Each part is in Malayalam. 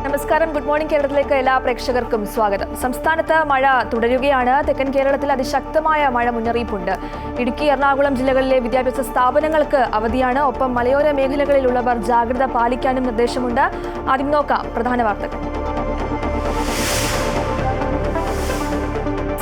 നമസ്കാരം. ഗുഡ് മോർണിംഗ് കേരളത്തിലേക്ക് എല്ലാ പ്രേക്ഷകർക്കും സ്വാഗതം. സംസ്ഥാനത്ത് മഴ തുടരുകയാണ്. തെക്കൻ കേരളത്തിൽ അതിശക്തമായ മഴ മുന്നറിയിപ്പുണ്ട്. ഇടുക്കി, എറണാകുളം ജില്ലകളിലെ വിദ്യാഭ്യാസ സ്ഥാപനങ്ങൾക്ക് അവധിയാണ്. ഒപ്പം മലയോര മേഖലകളിലുള്ളവർ ജാഗ്രത പാലിക്കാനും നിർദ്ദേശമുണ്ട്. ആദ്യം നോക്കാം പ്രധാന വാർത്തകൾ.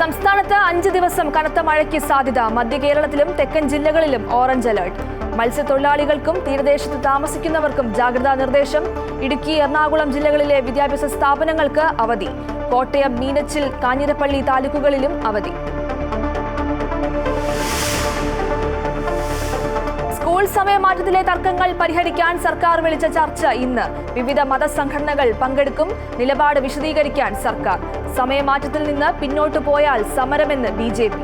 സംസ്ഥാനത്ത് 5 ദിവസം കനത്ത മഴയ്ക്ക് സാധ്യത. മധ്യ കേരളത്തിലും തെക്കൻ ജില്ലകളിലും ഓറഞ്ച് അലർട്ട്. മത്സ്യത്തൊഴിലാളികൾക്കും തീരദേശത്ത് താമസിക്കുന്നവർക്കും ജാഗ്രതാ നിർദ്ദേശം. ഇടുക്കി, എറണാകുളം ജില്ലകളിലെ വിദ്യാഭ്യാസ സ്ഥാപനങ്ങൾക്ക് അവധി. കോട്ടയം, മീനച്ചിൽ, കാഞ്ഞിരപ്പള്ളി താലൂക്കുകളിലും അവധി. സ്കൂൾ സമയമാറ്റത്തിലെ തർക്കങ്ങൾ പരിഹരിക്കാൻ സർക്കാർ വിളിച്ച ചർച്ച ഇന്ന്. വിവിധ മതസംഘടനകൾ പങ്കെടുക്കും. നിലപാട് വിശദീകരിക്കാൻ സർക്കാർ. സമയമാറ്റത്തിൽ നിന്ന് പിന്നോട്ടു പോയാൽ സമരമെന്ന് BJP.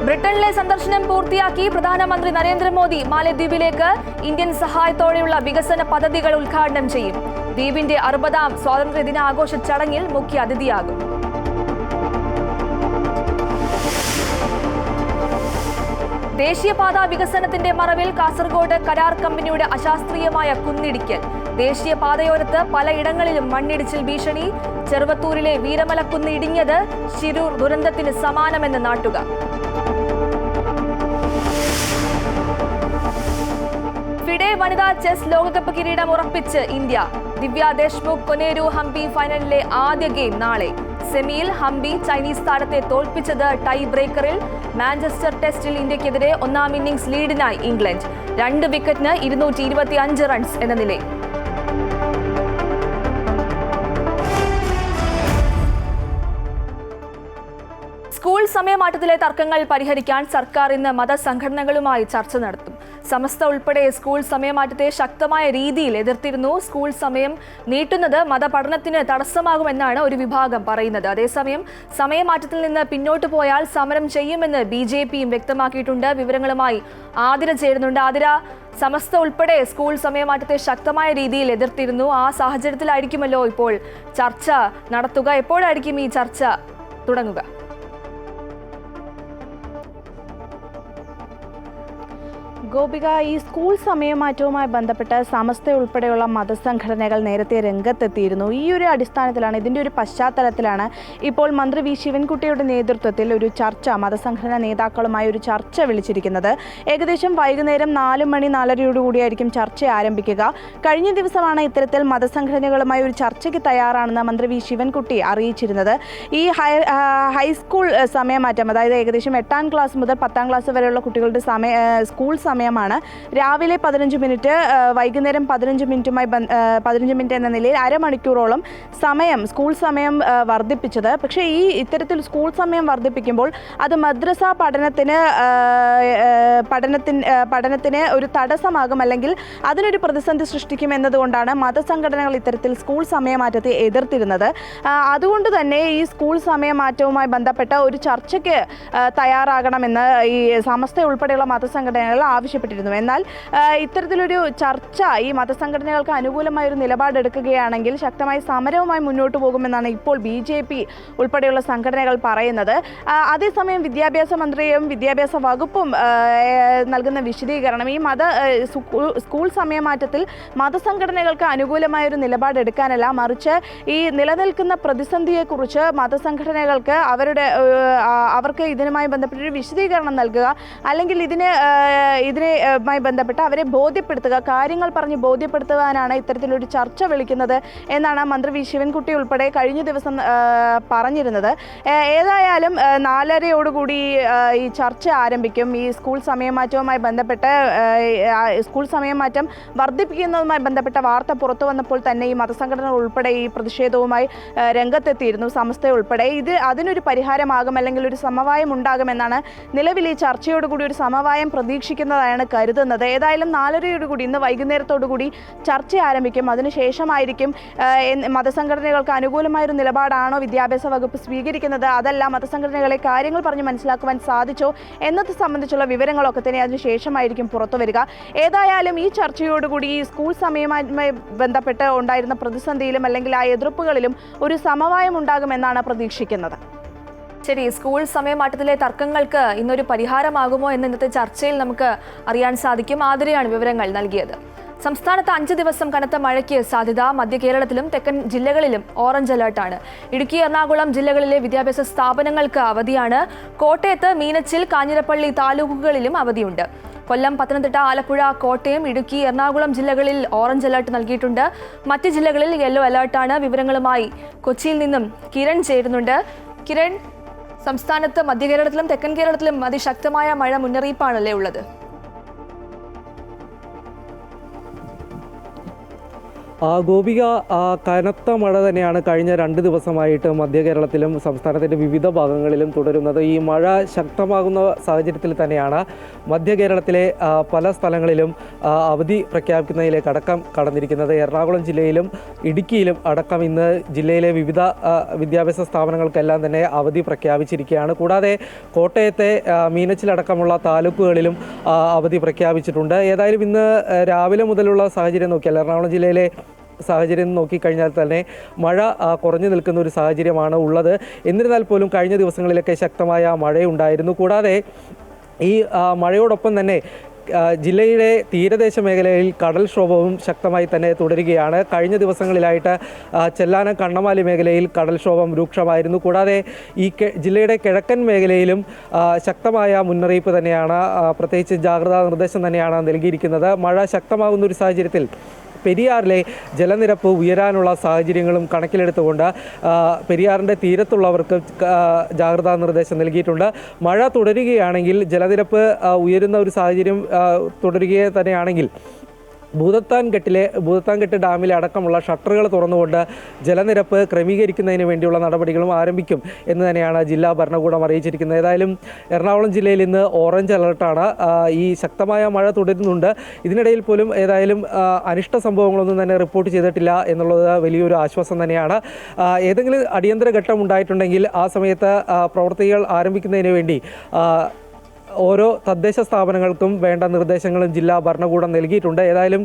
ബ്രിട്ടനിലെ സന്ദർശനം പൂർത്തിയാക്കി പ്രധാനമന്ത്രി നരേന്ദ്രമോദി മാലദ്വീപിലേക്ക്. ഇന്ത്യൻ സഹായത്തോടെയുള്ള വികസന പദ്ധതികൾ ഉദ്ഘാടനം ചെയ്യും. ദ്വീപിന്റെ 60ാം സ്വാതന്ത്ര്യദിനാഘോഷ ചടങ്ങിൽ മുഖ്യ അതിഥിയാകും. ദേശീയപാത വികസനത്തിന്റെ മറവിൽ കാസർഗോഡ് കരാർ കമ്പനിയുടെ അശാസ്ത്രീയമായ കുന്നിടിക്കൽ. ദേശീയപാതയോരത്ത് പലയിടങ്ങളിലും മണ്ണിടിച്ചിൽ ഭീഷണി. ചെറുവത്തൂരിലെ വീരമലക്കുന്ന് ഇടിഞ്ഞത് ശിരൂർ ദുരന്തത്തിന് സമാനമെന്ന് നാട്ടുകാർ. ഫിഡെ വനിതാ ചെസ് ലോകകപ്പ് കിരീടം ഉറപ്പിച്ച് ഇന്ത്യ. ദിവ്യ ദേശ്മുഖ് കൊനേരു ഹംപി ഫൈനലിലെ ആദ്യ ഗെയിം നാളെ. സെമിയിൽ ഹംപി ചൈനീസ് താരത്തെ തോൽപ്പിച്ചത് ടൈ ബ്രേക്കറിൽ. മാഞ്ചസ്റ്റർ ടെസ്റ്റിൽ ഇന്ത്യക്കെതിരെ 1-ാം ഇന്നിംഗ്സ് ലീഡിനായി ഇംഗ്ലണ്ട്. 2 വിക്കറ്റിന് 225 റൺസ് എന്ന നിലയിൽ. സ്കൂൾ സമയമാറ്റത്തിലെ തർക്കങ്ങൾ പരിഹരിക്കാൻ സർക്കാർ ഇന്ന് മതസംഘടനകളുമായി ചർച്ച നടത്തും. സമസ്ത ഉൾപ്പെടെ സ്കൂൾ സമയമാറ്റത്തെ ശക്തമായ രീതിയിൽ എതിർത്തിരുന്നു. സ്കൂൾ സമയം നീട്ടുന്നത് മതപഠനത്തിന് തടസ്സമാകുമെന്നാണ് ഒരു പറയുന്നത്. അതേസമയം സമയമാറ്റത്തിൽ നിന്ന് പിന്നോട്ടു പോയാൽ സമരം ചെയ്യുമെന്ന് BJPയും വ്യക്തമാക്കിയിട്ടുണ്ട്. വിവരങ്ങളുമായി ആതിര ചേരുന്നുണ്ട്. ആതിര, സമസ്ത ഉൾപ്പെടെ സ്കൂൾ സമയമാറ്റത്തെ ശക്തമായ രീതിയിൽ എതിർത്തിരുന്നു. ആ സാഹചര്യത്തിലായിരിക്കുമല്ലോ ഇപ്പോൾ ചർച്ച നടത്തുക. എപ്പോഴായിരിക്കും ഈ ചർച്ച തുടങ്ങുക? ഗോപിക, ഈ സ്കൂൾ സമയമാറ്റവുമായി ബന്ധപ്പെട്ട് സമസ്ത ഉൾപ്പെടെയുള്ള മതസംഘടനകൾ നേരത്തെ രംഗത്തെത്തിയിരുന്നു. ഈ ഒരു അടിസ്ഥാനത്തിലാണ്, ഇതിൻ്റെ ഒരു പശ്ചാത്തലത്തിലാണ് ഇപ്പോൾ മന്ത്രി V ശിവൻകുട്ടിയുടെ നേതൃത്വത്തിൽ ഒരു ചർച്ച, മതസംഘടനാ നേതാക്കളുമായി ഒരു ചർച്ച വിളിച്ചിരിക്കുന്നത്. ഏകദേശം വൈകുന്നേരം 4 മണി 4:30 ചർച്ച ആരംഭിക്കുക. കഴിഞ്ഞ ദിവസമാണ് ഇത്തരത്തിൽ മതസംഘടനകളുമായി ഒരു ചർച്ചയ്ക്ക് തയ്യാറാണെന്ന് മന്ത്രി V ശിവൻകുട്ടി അറിയിച്ചിരുന്നത്. ഈ ഹൈസ്കൂൾ സമയമാറ്റം, അതായത് ഏകദേശം 8ാം ക്ലാസ് മുതൽ 10ാം ക്ലാസ് വരെയുള്ള കുട്ടികളുടെ സ്കൂൾ സമയമാണ് രാവിലെ 15 മിനിറ്റ്, വൈകുന്നേരം 15 മിനിറ്റ് എന്ന നിലയിൽ അരമണിക്കൂറോളം സ്കൂൾ സമയം വർദ്ധിപ്പിച്ചത്. പക്ഷേ ഈ ഇത്തരത്തിൽ സ്കൂൾ സമയം വർദ്ധിപ്പിക്കുമ്പോൾ അത് മദ്രസ പഠനത്തിന് ഒരു തടസ്സമാകും, അല്ലെങ്കിൽ അതിനൊരു പ്രതിസന്ധി സൃഷ്ടിക്കും എന്നതുകൊണ്ടാണ് മതസംഘടനകൾ ഇത്തരത്തിൽ സ്കൂൾ സമയമാറ്റത്തെ എതിർത്തിരുന്നത്. അതുകൊണ്ട് തന്നെ ഈ സ്കൂൾ സമയമാറ്റവുമായി ബന്ധപ്പെട്ട ഒരു ചർച്ചയ്ക്ക് തയ്യാറാകണമെന്ന് ഈ സമസ്ത ഉൾപ്പെടെയുള്ള മതസംഘടനകൾ ആവശ്യപ്പെട്ടിരുന്നു. എന്നാൽ ഇത്തരത്തിലൊരു ചർച്ച ഈ മതസംഘടനകൾക്ക് അനുകൂലമായൊരു നിലപാടെടുക്കുകയാണെങ്കിൽ ശക്തമായ സമരവുമായി മുന്നോട്ട് പോകുമെന്നാണ് ഇപ്പോൾ BJP ഉൾപ്പെടെയുള്ള സംഘടനകൾ പറയുന്നത്. അതേസമയം വിദ്യാഭ്യാസ മന്ത്രിയും വിദ്യാഭ്യാസ വകുപ്പും നൽകുന്ന വിശദീകരണം, ഈ സ്കൂൾ സമയമാറ്റത്തിൽ മതസംഘടനകൾക്ക് അനുകൂലമായൊരു നിലപാടെടുക്കാനല്ല, മറിച്ച് ഈ നിലനിൽക്കുന്ന പ്രതിസന്ധിയെക്കുറിച്ച് മതസംഘടനകൾക്ക് അവർക്ക് ഇതിനുമായി ബന്ധപ്പെട്ടൊരു വിശദീകരണം നൽകുക, അല്ലെങ്കിൽ ഇതിനുമായി ബന്ധപ്പെട്ട് അവരെ ബോധ്യപ്പെടുത്തുക, കാര്യങ്ങൾ പറഞ്ഞ് ബോധ്യപ്പെടുത്തുവാനാണ് ഇത്തരത്തിലൊരു ചർച്ച വിളിക്കുന്നത് എന്നാണ് മന്ത്രി V ശിവൻകുട്ടി ഉൾപ്പെടെ കഴിഞ്ഞ ദിവസം പറഞ്ഞിരുന്നത്. ഏതായാലും 4:30 ഈ ചർച്ച ആരംഭിക്കും. ഈ സ്കൂൾ സമയമാറ്റവുമായി ബന്ധപ്പെട്ട് സ്കൂൾ സമയമാറ്റം വർദ്ധിപ്പിക്കുന്നതുമായി ബന്ധപ്പെട്ട വാർത്ത പുറത്തു വന്നപ്പോൾ തന്നെ ഈ മതസംഘടനകൾ ഉൾപ്പെടെ ഈ പ്രതിഷേധവുമായി രംഗത്തെത്തിയിരുന്നു, സമസ്ത ഉൾപ്പെടെ. അതിനൊരു പരിഹാരമാകും, അല്ലെങ്കിൽ ഒരു സമവായം ഉണ്ടാകുമെന്നാണ് നിലവിൽ ഈ ചർച്ചയോടുകൂടി ഒരു സമവായം പ്രതീക്ഷിക്കുന്നതായാണ് കരുതുന്നത്. ഏതായാലും 4:30 ഇന്ന് വൈകുന്നേരത്തോടുകൂടി ചർച്ച ആരംഭിക്കും. അതിനുശേഷമായിരിക്കും മതസംഘടനകൾക്ക് അനുകൂലമായൊരു നിലപാടാണോ വിദ്യാഭ്യാസ വകുപ്പ് സ്വീകരിക്കുന്നത്, അതല്ല മതസംഘടനകളെ കാര്യങ്ങൾ പറഞ്ഞ് മനസ്സിലാക്കുവാൻ സാധിച്ചോ എന്നത് സംബന്ധിച്ചുള്ള വിവരങ്ങളൊക്കെ തന്നെ അതിനുശേഷമായിരിക്കും പുറത്തു വരിക. ഏതായാലും ഈ ചർച്ചയോടുകൂടി ഈ സ്കൂൾ സമയവുമായി ബന്ധപ്പെട്ട് ഉണ്ടായിരുന്ന പ്രതിസന്ധിയിലും അല്ലെങ്കിൽ ആ എതിർപ്പുകളിലും ഒരു സമവായം ഉണ്ടാകുമെന്നാണ് പ്രതീക്ഷിക്കുന്നത്. ശരി, സ്കൂൾ സമയമാറ്റത്തിലെ തർക്കങ്ങൾക്ക് ഇന്നൊരു പരിഹാരമാകുമോ എന്ന ഇന്നത്തെ ചർച്ചയിൽ നമുക്ക് അറിയാൻ സാധിക്കും. ആതിരയാണ് വിവരങ്ങൾ നൽകിയത്. സംസ്ഥാനത്ത് 5 ദിവസം കനത്ത മഴയ്ക്ക് സാധ്യത. മധ്യ കേരളത്തിലും തെക്കൻ ജില്ലകളിലും ഓറഞ്ച് അലർട്ടാണ്. ഇടുക്കി, എറണാകുളം ജില്ലകളിലെ വിദ്യാഭ്യാസ സ്ഥാപനങ്ങൾക്ക് അവധിയാണ്. കോട്ടയത്ത്, മീനച്ചിൽ, കാഞ്ഞിരപ്പള്ളി താലൂക്കുകളിലും അവധിയുണ്ട്. കൊല്ലം, പത്തനംതിട്ട, ആലപ്പുഴ, കോട്ടയം, ഇടുക്കി, എറണാകുളം ജില്ലകളിൽ ഓറഞ്ച് അലർട്ട് നൽകിയിട്ടുണ്ട്. മറ്റ് ജില്ലകളിൽ യെല്ലോ അലർട്ടാണ്. വിവരങ്ങളുമായി കൊച്ചിയിൽ നിന്നും കിരൺ ചേരുന്നുണ്ട്. കിരൺ, സംസ്ഥാനത്ത് മധ്യ കേരളത്തിലും തെക്കൻ കേരളത്തിലും അതിശക്തമായ മഴ മുന്നറിയിപ്പാണല്ലേ ഉള്ളത്? ഗോപിക, കനത്ത മഴ തന്നെയാണ് കഴിഞ്ഞ 2 ദിവസമായിട്ട് മധ്യ കേരളത്തിലും സംസ്ഥാനത്തിൻ്റെ വിവിധ ഭാഗങ്ങളിലും തുടരുന്നത്. ഈ മഴ ശക്തമാകുന്ന സാഹചര്യത്തിൽ തന്നെയാണ് മധ്യ കേരളത്തിലെ പല സ്ഥലങ്ങളിലും അവധി പ്രഖ്യാപിക്കുന്നതിലേക്ക് അടക്കം കടന്നിരിക്കുന്നത്. എറണാകുളം ജില്ലയിലും ഇടുക്കിയിലും അടക്കം ഇന്ന് ജില്ലയിലെ വിവിധ വിദ്യാഭ്യാസ സ്ഥാപനങ്ങൾക്കെല്ലാം തന്നെ അവധി പ്രഖ്യാപിച്ചിരിക്കുകയാണ്. കൂടാതെ കോട്ടയത്തെ മീനച്ചിലടക്കമുള്ള താലൂക്കുകളിലും അവധി പ്രഖ്യാപിച്ചിട്ടുണ്ട്. ഏതായാലും ഇന്ന് രാവിലെ മുതലുള്ള സാഹചര്യം നോക്കിയാൽ എറണാകുളം ജില്ലയിലെ സാഹചര്യം നോക്കിക്കഴിഞ്ഞാൽ തന്നെ മഴ കുറഞ്ഞു നിൽക്കുന്ന ഒരു സാഹചര്യമാണ് ഉള്ളത്. എന്നിരുന്നാൽ പോലും കഴിഞ്ഞ ദിവസങ്ങളിലൊക്കെ ശക്തമായ മഴയുണ്ടായിരുന്നു. കൂടാതെ ഈ മഴയോടൊപ്പം തന്നെ ജില്ലയുടെ തീരദേശ മേഖലയിൽ കടൽക്ഷോഭവും ശക്തമായി തന്നെ തുടരുകയാണ്. കഴിഞ്ഞ ദിവസങ്ങളിലായിട്ട് ചെല്ലാനം, കണ്ണമാലി മേഖലയിൽ കടൽക്ഷോഭം രൂക്ഷമായിരുന്നു. കൂടാതെ ഈ ജില്ലയുടെ കിഴക്കൻ മേഖലയിലും ശക്തമായ മുന്നറിയിപ്പ് തന്നെയാണ്, പ്രത്യേകിച്ച് ജാഗ്രതാ നിർദ്ദേശം തന്നെയാണ് നൽകിയിരിക്കുന്നത്. മഴ ശക്തമാകുന്ന ഒരു സാഹചര്യത്തിൽ പെരിയാറിലെ ജലനിരപ്പ് ഉയരാനുള്ള സാഹചര്യങ്ങളും കണക്കിലെടുത്തുകൊണ്ട് പെരിയാറിൻ്റെ തീരത്തുള്ളവർക്ക് ജാഗ്രതാ നിർദ്ദേശം നൽകിയിട്ടുണ്ട്. മഴ തുടരുകയാണെങ്കിൽ, ജലനിരപ്പ് ഉയരുന്ന ഒരു സാഹചര്യം തുടരുക തന്നെയാണെങ്കിൽ ഭൂതത്താൻകെട്ട് ഡാമിലെ അടക്കമുള്ള ഷട്ടറുകൾ തുറന്നുകൊണ്ട് ജലനിരപ്പ് ക്രമീകരിക്കുന്നതിന് വേണ്ടിയുള്ള നടപടികളും ആരംഭിക്കും എന്ന് തന്നെയാണ് ജില്ലാ ഭരണകൂടം അറിയിച്ചിരിക്കുന്നത്. ഏതായാലും എറണാകുളം ജില്ലയിൽ ഇന്ന് ഓറഞ്ച് അലർട്ടാണ്. ഈ ശക്തമായ മഴ തുടരുന്നുണ്ട്. ഇതിനിടയിൽ പോലും ഏതായാലും അനിഷ്ട സംഭവങ്ങളൊന്നും തന്നെ റിപ്പോർട്ട് ചെയ്തിട്ടില്ല എന്നുള്ളത് വലിയൊരു ആശ്വാസം തന്നെയാണ്. ഏതെങ്കിലും അടിയന്തര ഘട്ടം ഉണ്ടായിട്ടുണ്ടെങ്കിൽ ആ സമയത്ത് പ്രവൃത്തികൾ ആരംഭിക്കുന്നതിന് വേണ്ടി ഓരോ തദ്ദേശ സ്ഥാപനങ്ങൾക്കും വേണ്ട നിർദ്ദേശങ്ങളും ജില്ലാ ഭരണകൂടം നൽകിയിട്ടുണ്ട്. ഏതായാലും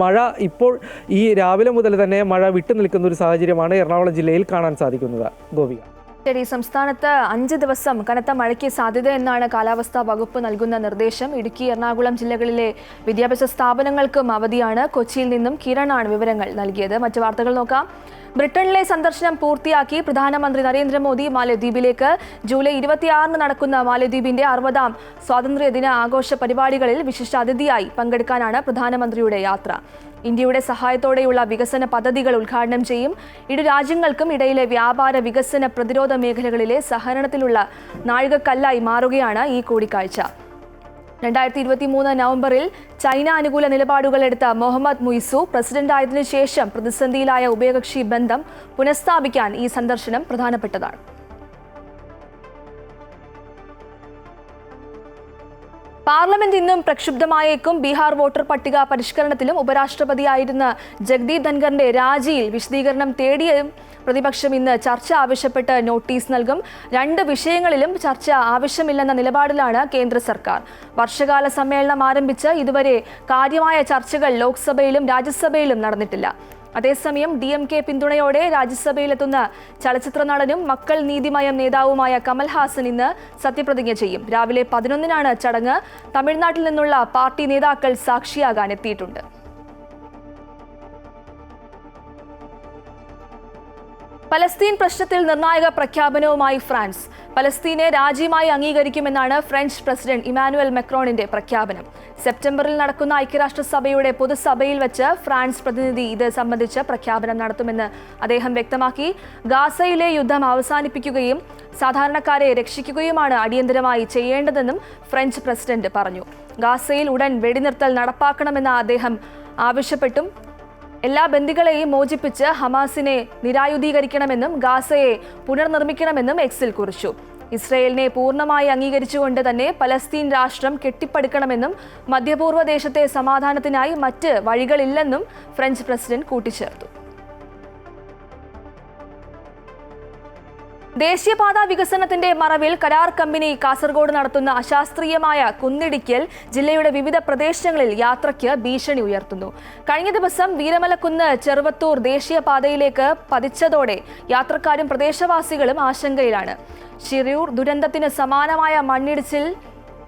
മഴ ഇപ്പോൾ ഈ രാവിലെ മുതൽ തന്നെ മഴ വിട്ടു നിൽക്കുന്ന ഒരു സാഹചര്യമാണ് എറണാകുളം ജില്ലയിൽ കാണാൻ സാധിക്കുന്നത്. ഗോപിക. ശരി, സംസ്ഥാനത്ത് 5 ദിവസം കനത്ത മഴയ്ക്ക് സാധ്യത എന്നാണ് കാലാവസ്ഥാ വകുപ്പ് നൽകുന്ന നിർദ്ദേശം. ഇടുക്കി, എറണാകുളം ജില്ലകളിലെ വിദ്യാഭ്യാസ സ്ഥാപനങ്ങൾക്കും അവധിയാണ്. കൊച്ചിയിൽ നിന്നും കിരണാണ് വിവരങ്ങൾ നൽകിയത്. മറ്റു വാർത്തകൾ നോക്കാം. ബ്രിട്ടനിലെ സന്ദർശനം പൂർത്തിയാക്കി പ്രധാനമന്ത്രി നരേന്ദ്രമോദി മാലദ്വീപിലേക്ക്. ജൂലൈ 26 നടക്കുന്ന മാലദ്വീപിന്റെ 60ാം സ്വാതന്ത്ര്യദിന ആഘോഷ പരിപാടികളിൽ വിശിഷ്ടാതിഥിയായി പങ്കെടുക്കാനാണ് പ്രധാനമന്ത്രിയുടെ യാത്ര. ഇന്ത്യയുടെ സഹായത്തോടെയുള്ള വികസന പദ്ധതികൾ ഉദ്ഘാടനം ചെയ്യും. ഇരു രാജ്യങ്ങൾക്കും ഇടയിലെ വ്യാപാര, വികസന, പ്രതിരോധ മേഖലകളിലെ സഹകരണത്തിലുള്ള നാഴികക്കല്ലായി മാറുകയാണ് ഈ കൂടിക്കാഴ്ച. 2023 നവംബറിൽ ചൈന അനുകൂല നിലപാടുകളെടുത്ത മുഹമ്മദ് മുയ്സു പ്രസിഡന്റായതിനു ശേഷം പ്രതിസന്ധിയിലായ ഉഭയകക്ഷി ബന്ധം പുനഃസ്ഥാപിക്കാൻ ഈ സന്ദർശനം പ്രധാനപ്പെട്ടതാണ്. പാർലമെന്റ് ഇന്നും പ്രക്ഷുബ്ധമായേക്കും. ബീഹാർ വോട്ടർ പട്ടിക പരിഷ്കരണത്തിലും ഉപരാഷ്ട്രപതിയായിരുന്ന ജഗ്ദീപ് ധൻഖറിന്റെ രാജിയിൽ വിശദീകരണം തേടിയും പ്രതിപക്ഷം ഇന്ന് ചർച്ച ആവശ്യപ്പെട്ട് നോട്ടീസ് നൽകും. 2 വിഷയങ്ങളിലും ചർച്ച ആവശ്യമില്ലെന്ന നിലപാടിലാണ് കേന്ദ്ര സർക്കാർ. വർഷകാല സമ്മേളനം ആരംഭിച്ച് ഇതുവരെ കാര്യമായ ചർച്ചകൾ ലോക്സഭയിലും രാജ്യസഭയിലും നടന്നിട്ടില്ല. അതേസമയം DMK പിന്തുണയോടെ രാജ്യസഭയിലെത്തുന്ന ചലച്ചിത്ര നടനും മക്കൾ നീതിമയം നേതാവുമായ കമൽഹാസൻ ഇന്ന് സത്യപ്രതിജ്ഞ ചെയ്യും. രാവിലെ 11-നാണ് ചടങ്ങ്. തമിഴ്നാട്ടിൽ നിന്നുള്ള പാർട്ടി നേതാക്കൾ സാക്ഷിയാകാൻ എത്തിയിട്ടുണ്ട്. പലസ്തീൻ പ്രശ്നത്തിൽ നിർണായക പ്രഖ്യാപനവുമായി ഫ്രാൻസ്. പലസ്തീനെ രാജ്യമായി അംഗീകരിക്കുമെന്നാണ് ഫ്രഞ്ച് പ്രസിഡന്റ് ഇമാനുവൽ മെക്രോണിന്റെ പ്രഖ്യാപനം. സെപ്റ്റംബറിൽ നടക്കുന്ന ഐക്യരാഷ്ട്രസഭയുടെ പൊതുസഭയിൽ വെച്ച് ഫ്രാൻസ് പ്രതിനിധി ഇത് സംബന്ധിച്ച് പ്രഖ്യാപനം നടത്തുമെന്ന് അദ്ദേഹം വ്യക്തമാക്കി. ഗാസയിലെ യുദ്ധം അവസാനിപ്പിക്കുകയും സാധാരണക്കാരെ രക്ഷിക്കുകയുമാണ് അടിയന്തരമായി ചെയ്യേണ്ടതെന്നും ഫ്രഞ്ച് പ്രസിഡന്റ് പറഞ്ഞു. ഗാസയിൽ ഉടൻ വെടിനിർത്തൽ നടപ്പാക്കണമെന്ന് അദ്ദേഹം ആവശ്യപ്പെട്ടും എല്ലാ ബന്ദികളെയും മോചിപ്പിച്ച് ഹമാസിനെ നിരായുധീകരിക്കണമെന്നും ഗാസയെ പുനർനിർമ്മിക്കണമെന്നും എക്സിൽ കുറിച്ചു. ഇസ്രയേലിനെ പൂർണ്ണമായി അംഗീകരിച്ചുകൊണ്ട് തന്നെ പലസ്തീൻ രാഷ്ട്രം കെട്ടിപ്പടുക്കണമെന്നും മധ്യപൂർവ്വ ദേശത്തെ സമാധാനത്തിനായി മറ്റ് വഴികളില്ലെന്നും ഫ്രഞ്ച് പ്രസിഡന്റ് കൂട്ടിച്ചേർത്തു. ദേശീയപാതാ വികസനത്തിന്റെ മറവിൽ കരാർ കമ്പനി കാസർഗോഡ് നടത്തുന്ന അശാസ്ത്രീയമായ കുന്നിടിക്കൽ ജില്ലയുടെ വിവിധ പ്രദേശങ്ങളിൽ യാത്രയ്ക്ക് ഭീഷണി ഉയർത്തുന്നു. കഴിഞ്ഞ ദിവസം വീരമലക്കുന്ന് ചെറുവത്തൂർ ദേശീയപാതയിലേക്ക് പതിച്ചതോടെ യാത്രക്കാരും പ്രദേശവാസികളും ആശങ്കയിലാണ്. ശിരൂർ ദുരന്തത്തിന് സമാനമായ മണ്ണിടിച്ചിൽ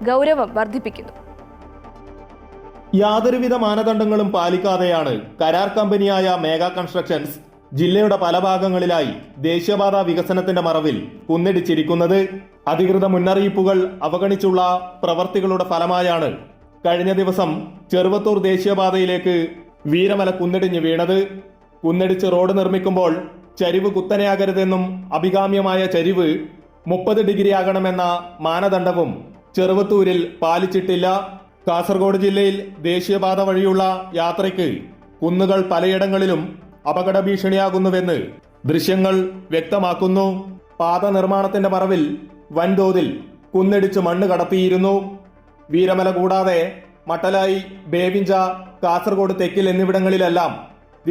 ഗൗരവം വർദ്ധിപ്പിക്കുന്നു. യാതൊരുവിധ മാനദണ്ഡങ്ങളും പാലിക്കാതെയാണ് കരാർ കമ്പനിയായ മേഗ കൺസ്ട്രക്ഷൻസ് ജില്ലയുടെ പല ഭാഗങ്ങളിലായി ദേശീയപാത വികസനത്തിന്റെ മറവിൽ കുന്നിടിച്ചിരിക്കുന്നത്. അധികൃത മുന്നറിയിപ്പുകൾ അവഗണിച്ചുള്ള പ്രവർത്തികളുടെ ഫലമായാണ് കഴിഞ്ഞ ദിവസം ചെറുവത്തൂർ ദേശീയപാതയിലേക്ക് വീരമല കുന്നിടിഞ്ഞ് വീണത്. കുന്നിടിച്ച് റോഡ് നിർമ്മിക്കുമ്പോൾ ചരിവ് കുത്തനെയാകരുതെന്നും അഭികാമ്യമായ ചരിവ് 30 ഡിഗ്രി ആകണമെന്ന മാനദണ്ഡവും ചെറുവത്തൂരിൽ പാലിച്ചിട്ടില്ല. കാസർഗോഡ് ജില്ലയിൽ ദേശീയപാത വഴിയുള്ള യാത്രയ്ക്ക് കുന്നുകൾ പലയിടങ്ങളിലും അപകട ഭീഷണിയാകുന്നുവെന്ന് ദൃശ്യങ്ങൾ വ്യക്തമാക്കുന്നു. പാത നിർമ്മാണത്തിന്റെ മറവിൽ വൻതോതിൽ കുന്നിടിച്ച് മണ്ണ് കടത്തിയിരുന്നു. വീരമല കൂടാതെ മട്ടലായി, ബേവിഞ്ച, കാസർഗോഡ് തെക്കിൽ എന്നിവിടങ്ങളിലെല്ലാം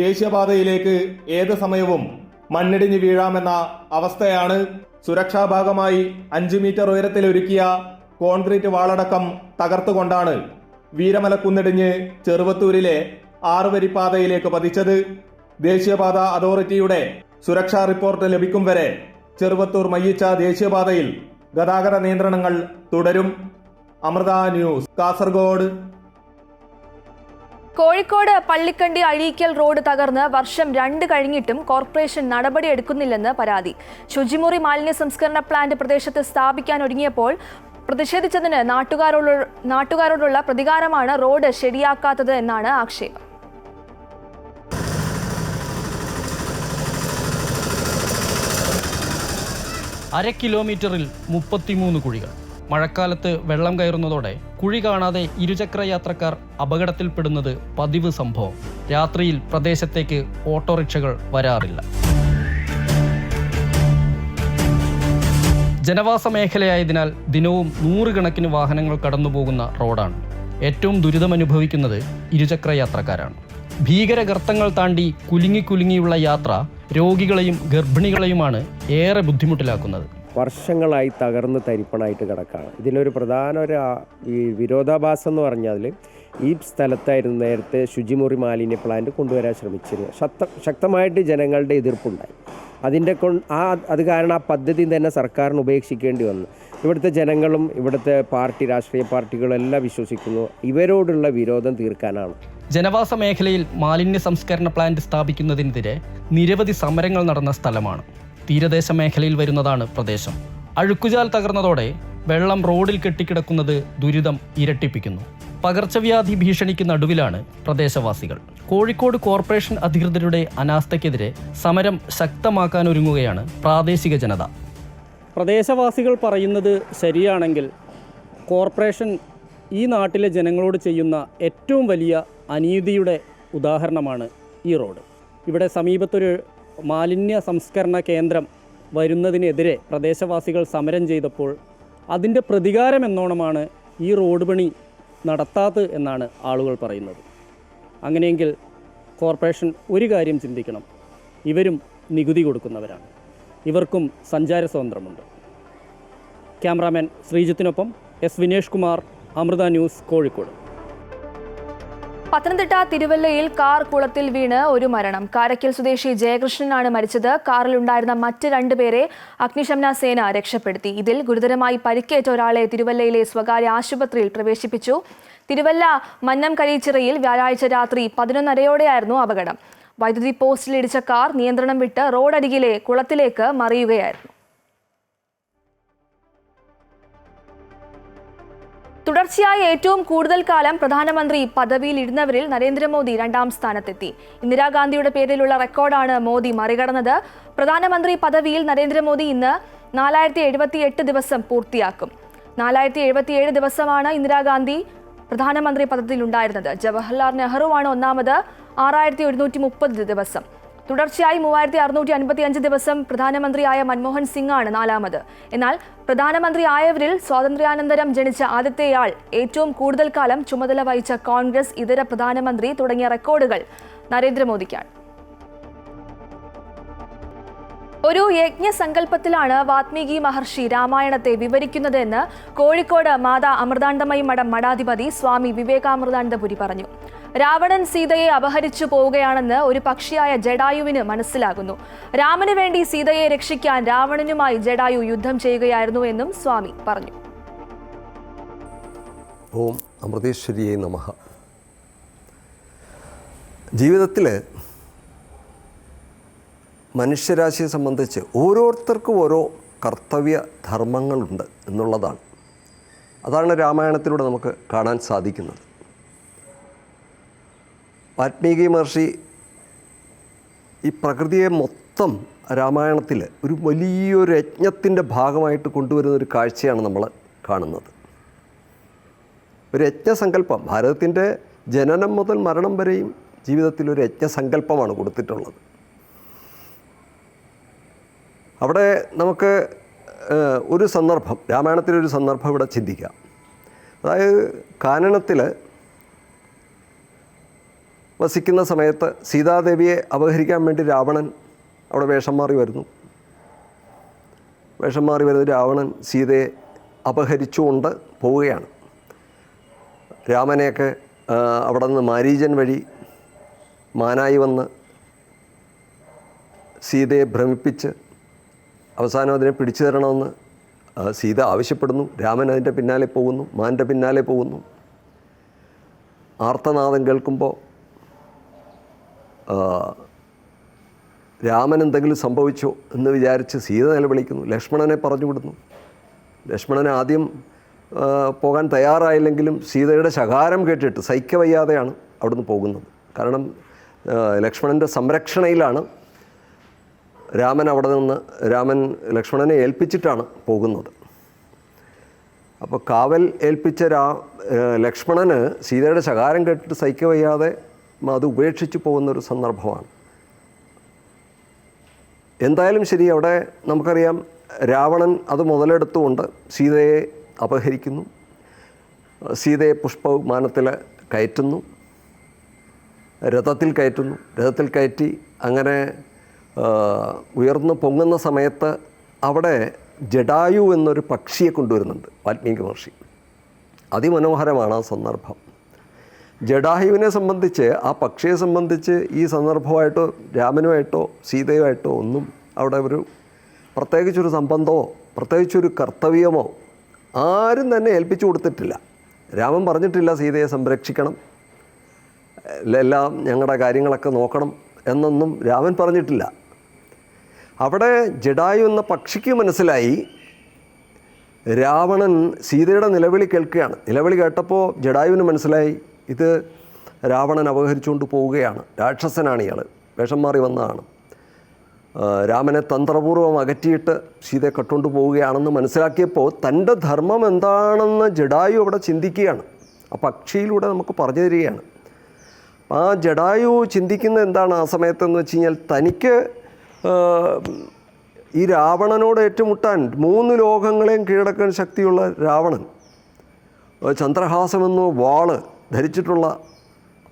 ദേശീയപാതയിലേക്ക് ഏത് സമയവും മണ്ണിടിഞ്ഞ് വീഴാമെന്ന അവസ്ഥയാണ്. സുരക്ഷാ ഭാഗമായി 5 മീറ്റർ ഉയരത്തിൽ ഒരുക്കിയ കോൺക്രീറ്റ് വാളടക്കം തകർത്തുകൊണ്ടാണ് വീരമല കുന്നിടിഞ്ഞ് ചെറുവത്തൂരിലെ 6 വരിപ്പാതയിലേക്ക് പതിച്ചത്. ദേശീയപാത അതോറിറ്റിയുടെ സുരക്ഷാ റിപ്പോർട്ട് ലഭിക്കും വരെ ചെറുവത്തൂർ മയ്യിച്ച ദേശീയപാതയിൽ ഗതാഗത നിയന്ത്രണങ്ങൾ തുടരും. അമൃത ന്യൂസ്, കാസർഗോഡ്. കോഴിക്കോട് പള്ളിക്കണ്ടി അഴീക്കൽ റോഡ് തകർന്ന് വർഷം 2 കഴിഞ്ഞിട്ടും കോർപ്പറേഷൻ നടപടിയെടുക്കുന്നില്ലെന്ന് പരാതി. ശുചിമുറി മാലിന്യ സംസ്കരണ പ്ലാന്റ് പ്രദേശത്ത് സ്ഥാപിക്കാൻ ഒരുങ്ങിയപ്പോൾ പ്രതിഷേധിച്ചതിന് നാട്ടുകാരോടുള്ള പ്രതികാരമാണ് റോഡ് ശരിയാക്കാത്തത് എന്നാണ് ആക്ഷേപം. അര കിലോമീറ്ററിൽ 33 കുഴികൾ. മഴക്കാലത്ത് വെള്ളം കയറുന്നതോടെ കുഴി കാണാതെ ഇരുചക്ര യാത്രക്കാർ അപകടത്തിൽപ്പെടുന്നത് പതിവ് സംഭവം. രാത്രിയിൽ പ്രദേശത്തേക്ക് ഓട്ടോറിക്ഷകൾ വരാറില്ല. ജനവാസ മേഖലയായതിനാൽ ദിനവും 100 കണക്കിന് വാഹനങ്ങൾ കടന്നുപോകുന്ന റോഡാണ്. ഏറ്റവും ദുരിതമനുഭവിക്കുന്നത് ഇരുചക്ര യാത്രക്കാരാണ്. ഭീകര ഗർത്തങ്ങൾ താണ്ടി കുലുങ്ങിയുള്ള യാത്ര രോഗികളെയും ഗർഭിണികളെയുമാണ് ഏറെ ബുദ്ധിമുട്ടിലാക്കുന്നത്. വർഷങ്ങളായി തകർന്ന് തരിപ്പണായിട്ട് കിടക്കുകയാണ്. ഇതിലൊരു പ്രധാന വിരോധാഭാസം എന്ന് പറഞ്ഞാൽ ഈ സ്ഥലത്തായിരുന്നു നേരത്തെ ശുചിമുറി മാലിന്യ പ്ലാന്റ് കൊണ്ടുവരാൻ ശ്രമിച്ചിരുന്നത്. ശക്തമായിട്ട് ജനങ്ങളുടെ എതിർപ്പുണ്ടായി. അത് കാരണം ആ പദ്ധതി തന്നെ സർക്കാരിന് ഉപേക്ഷിക്കേണ്ടി വന്നു. ഇവിടുത്തെ ജനങ്ങളും ഇവിടുത്തെ രാഷ്ട്രീയ പാർട്ടികളെല്ലാം വിശ്വസിക്കുന്നു ഇവരോടുള്ള വിരോധം തീർക്കാനാണ്. ജനവാസ മേഖലയിൽ മാലിന്യ സംസ്കരണ പ്ലാന്റ് സ്ഥാപിക്കുന്നതിനെതിരെ നിരവധി സമരങ്ങൾ നടന്ന സ്ഥലമാണ്. തീരദേശ മേഖലയിൽ വരുന്നതാണ് പ്രദേശം. അഴുക്കുചാൽ തകർന്നതോടെ വെള്ളം റോഡിൽ കെട്ടിക്കിടക്കുന്നത് ദുരിതം ഇരട്ടിപ്പിക്കുന്നു. പകർച്ചവ്യാധി ഭീഷണിക്ക് നടുവിലാണ് പ്രദേശവാസികൾ. കോഴിക്കോട് കോർപ്പറേഷൻ അധികൃതരുടെ അനാസ്ഥയ്ക്കെതിരെ സമരം ശക്തമാക്കാനൊരുങ്ങുകയാണ് പ്രാദേശിക ജനത. പ്രദേശവാസികൾ പറയുന്നത് ശരിയാണെങ്കിൽ കോർപ്പറേഷൻ ഈ നാട്ടിലെ ജനങ്ങളോട് ചെയ്യുന്ന ഏറ്റവും വലിയ അനീതിയുടെ ഉദാഹരണമാണ് ഈ റോഡ്. ഇവിടെ സമീപത്തൊരു മാലിന്യ സംസ്കരണ കേന്ദ്രം വരുന്നതിനെതിരെ പ്രദേശവാസികൾ സമരം ചെയ്തപ്പോൾ അതിൻ്റെ പ്രതികാരം എന്നോണമാണ് ഈ റോഡ് പണി നടത്താത്തത് എന്നാണ് ആളുകൾ പറയുന്നത്. അങ്ങനെയെങ്കിൽ കോർപ്പറേഷൻ ഒരു കാര്യം ചിന്തിക്കണം, ഇവരും നികുതി കൊടുക്കുന്നവരാണ്, ഇവർക്കും സഞ്ചാര സ്വാതന്ത്ര്യമുണ്ട്. ക്യാമറാമാൻ ശ്രീജിത്തിനൊപ്പം എസ് വിനേഷ് കുമാർ, അമൃത ന്യൂസ്, കോഴിക്കോട്. പത്തനംതിട്ട തിരുവല്ലയിൽ കാർ കുളത്തിൽ വീണ് ഒരു മരണം. കാരയ്ക്കൽ സ്വദേശി ജയകൃഷ്ണനാണ് മരിച്ചത്. കാറിലുണ്ടായിരുന്ന മറ്റ് 2 പേരെ അഗ്നിശമന സേന രക്ഷപ്പെടുത്തി. ഇതിൽ ഗുരുതരമായി പരിക്കേറ്റ ഒരാളെ തിരുവല്ലയിലെ സ്വകാര്യ ആശുപത്രിയിൽ പ്രവേശിപ്പിച്ചു. തിരുവല്ല മന്നം കരിച്ചിറയിൽ വ്യാഴാഴ്ച രാത്രി 11:30യോടെയായിരുന്നു അപകടം. വൈദ്യുതി പോസ്റ്റിലിടിച്ച കാർ നിയന്ത്രണം വിട്ട് റോഡരികിലെ കുളത്തിലേക്ക് മറിയുകയായിരുന്നു. തുടർച്ചയായി ഏറ്റവും കൂടുതൽ കാലം പ്രധാനമന്ത്രി പദവിയിൽ ഇരുന്നവരിൽ നരേന്ദ്രമോദി 2ാം സ്ഥാനത്തെത്തി. ഇന്ദിരാഗാന്ധിയുടെ പേരിലുള്ള റെക്കോർഡാണ് മോദി മറികടന്നത്. പ്രധാനമന്ത്രി പദവിയിൽ നരേന്ദ്രമോദി ഇന്ന് 4078 ദിവസം പൂർത്തിയാക്കും. 4077 ദിവസമാണ് ഇന്ദിരാഗാന്ധി പ്രധാനമന്ത്രി പദത്തിലുണ്ടായിരുന്നത്. ജവഹർലാൽ നെഹ്റുവാണ് ഒന്നാമത്, 6130 ദിവസം. തുടർച്ചയായി 3655 ദിവസം പ്രധാനമന്ത്രിയായ മൻമോഹൻ സിംഗ് ആണ് 4ാമത്. എന്നാൽ പ്രധാനമന്ത്രി ആയവരിൽ സ്വാതന്ത്ര്യാനന്തരം ജനിച്ച ആദ്യത്തെയാൾ, ഏറ്റവും കൂടുതൽ കാലം ചുമതല വഹിച്ച കോൺഗ്രസ് ഇതര പ്രധാനമന്ത്രി തുടങ്ങിയ റെക്കോർഡുകൾ നരേന്ദ്രമോദിക്കാണ്. ഒരു യജ്ഞസങ്കല്പത്തിലാണ് വാത്മീകി മഹർഷി രാമായണത്തെ വിവരിക്കുന്നതെന്ന് കോഴിക്കോട് മാതാ അമൃതാനന്ദമയി മഠം മഠാധിപതി സ്വാമി വിവേകാമൃതാനന്ദപുരി പറഞ്ഞു. രാവണൻ സീതയെ അപഹരിച്ചു പോവുകയാണെന്ന് ഒരു പക്ഷിയായ ജടായുവിന് മനസ്സിലാകുന്നു. രാമന് വേണ്ടി സീതയെ രക്ഷിക്കാൻ രാവണനുമായി ജടായു യുദ്ധം ചെയ്യുകയായിരുന്നു എന്നും സ്വാമി പറഞ്ഞു. ഓം അമൃതേശ്വരിയെ നമഃ. ജീവിതത്തിൽ മനുഷ്യരാശിയെ സംബന്ധിച്ച് ഓരോരുത്തർക്കും ഓരോ കർത്തവ്യ ധർമ്മങ്ങളുണ്ട് എന്നുള്ളതാണ്. അതാണ് രാമായണത്തിലൂടെ നമുക്ക് കാണാൻ സാധിക്കുന്നത്. വാൽമീകി മഹർഷി ഈ പ്രകൃതിയെ മൊത്തം രാമായണത്തിൽ ഒരു വലിയൊരു യജ്ഞത്തിൻ്റെ ഭാഗമായിട്ട് കൊണ്ടുവരുന്ന ഒരു കാഴ്ചയാണ് നമ്മൾ കാണുന്നത്. ഒരു യജ്ഞസങ്കല്പം, ഭാരതത്തിൻ്റെ ജനനം മുതൽ മരണം വരെയും ജീവിതത്തിൽ ഒരു യജ്ഞസങ്കല്പമാണ് കൊടുത്തിട്ടുള്ളത്. അവിടെ നമുക്ക് ഒരു സന്ദർഭം, രാമായണത്തിലൊരു സന്ദർഭം ഇവിടെ ചിന്തിക്കാം. അതായത് കാനനത്തിൽ വസിക്കുന്ന സമയത്ത് സീതാദേവിയെ അപഹരിക്കാൻ വേണ്ടി രാവണൻ അവിടെ വേഷം മാറി വരുന്നു. വേഷം മാറി വരുന്ന രാവണൻ സീതയെ അപഹരിച്ചുകൊണ്ട് പോവുകയാണ്. രാമനെയൊക്കെ അവിടെ നിന്ന് മാരീചൻ വഴി മാനായി വന്ന് സീതയെ ഭ്രമിപ്പിച്ച് അവസാനം അതിനെ പിടിച്ചു തരണമെന്ന് സീത ആവശ്യപ്പെടുന്നു. രാമൻ അതിൻ്റെ പിന്നാലെ പോകുന്നു, മാൻ്റെ പിന്നാലെ പോകുന്നു. ആർത്തനാദം കേൾക്കുമ്പോൾ രാമൻ എന്തെങ്കിലും സംഭവിച്ചോ എന്ന് വിചാരിച്ച് സീത നിലവിളിക്കുന്നു. ലക്ഷ്മണനെ പറഞ്ഞു വിടുന്നു. ലക്ഷ്മണൻ ആദ്യം പോകാൻ തയ്യാറായില്ലെങ്കിലും സീതയുടെ ശകാരം കേട്ടിട്ട് സഹിക്കവയ്യാതെയാണ് അവിടുന്ന് പോകുന്നത്. കാരണം ലക്ഷ്മണൻ്റെ സംരക്ഷണയിലാണ് രാമൻ അവിടെ നിന്ന് ലക്ഷ്മണനെ ഏൽപ്പിച്ചിട്ടാണ് പോകുന്നത്. അപ്പോൾ കാവൽ ഏൽപ്പിച്ച ലക്ഷ്മണന് സീതയുടെ ശകാരം കേട്ടിട്ട് സഹിക്കവയ്യാതെ അത് ഉപേക്ഷിച്ച് പോകുന്നൊരു സന്ദർഭമാണ്. എന്തായാലും ശരി, അവിടെ നമുക്കറിയാം രാവണൻ അത് മുതലെടുത്തുകൊണ്ട് സീതയെ അപഹരിക്കുന്നു. സീതയെ പുഷ്പവിമാനത്തിൽ കയറ്റുന്നു, രഥത്തിൽ കയറ്റുന്നു. രഥത്തിൽ കയറ്റി അങ്ങനെ ഉയർന്നു പൊങ്ങുന്ന സമയത്ത് അവിടെ ജടായു എന്നൊരു പക്ഷിയെ കൊണ്ടുവരുന്നുണ്ട് വാൽമീകി മഹർഷി. അതിമനോഹരമാണ് ആ സന്ദർഭം. ജടായുവിനെ സംബന്ധിച്ച്, ആ പക്ഷിയെ സംബന്ധിച്ച് ഈ സന്ദർഭമായിട്ടോ രാമനുമായിട്ടോ സീതയുമായിട്ടോ ഒന്നും അവിടെ ഒരു പ്രത്യേകിച്ചൊരു സംബന്ധമോ പ്രത്യേകിച്ചൊരു കർത്തവ്യമോ ആരും തന്നെ ഏൽപ്പിച്ചു കൊടുത്തിട്ടില്ല. രാമൻ പറഞ്ഞിട്ടില്ല സീതയെ സംരക്ഷിക്കണം, എല്ലാം ഞങ്ങളുടെ കാര്യങ്ങളൊക്കെ നോക്കണം എന്നൊന്നും രാമൻ പറഞ്ഞിട്ടില്ല. അവിടെ ജടായു എന്ന പക്ഷിക്ക് മനസ്സിലായി രാവണൻ സീതയുടെ നിലവിളി കേൾക്കുകയാണ്. നിലവിളി കേട്ടപ്പോൾ ജടായുവിന് മനസ്സിലായി ഇത് രാവണൻ അപഹരിച്ചുകൊണ്ട് പോവുകയാണ്, രാക്ഷസനാണ് ഇയാൾ, വേഷം മാറി വന്നതാണ്, രാമനെ തന്ത്രപൂർവ്വം അകറ്റിയിട്ട് സീതയെ കട്ടുകൊണ്ട് പോവുകയാണെന്ന് മനസ്സിലാക്കിയപ്പോൾ തൻ്റെ ധർമ്മം എന്താണെന്ന് ജടായു അവിടെ ചിന്തിക്കുകയാണ്. ആ പക്ഷിയിലൂടെ നമുക്ക് പറഞ്ഞു തരികയാണ്. ആ ജടായു ചിന്തിക്കുന്നത് എന്താണ് ആ സമയത്തെന്ന് വെച്ച് കഴിഞ്ഞാൽ, തനിക്ക് ഈ രാവണനോട് ഏറ്റുമുട്ടാൻ 3 ലോകങ്ങളെയും കീഴടക്കാൻ ശക്തിയുള്ള രാവണൻ, ചന്ദ്രഹാസമെന്ന വാള് ധരിച്ചിട്ടുള്ള,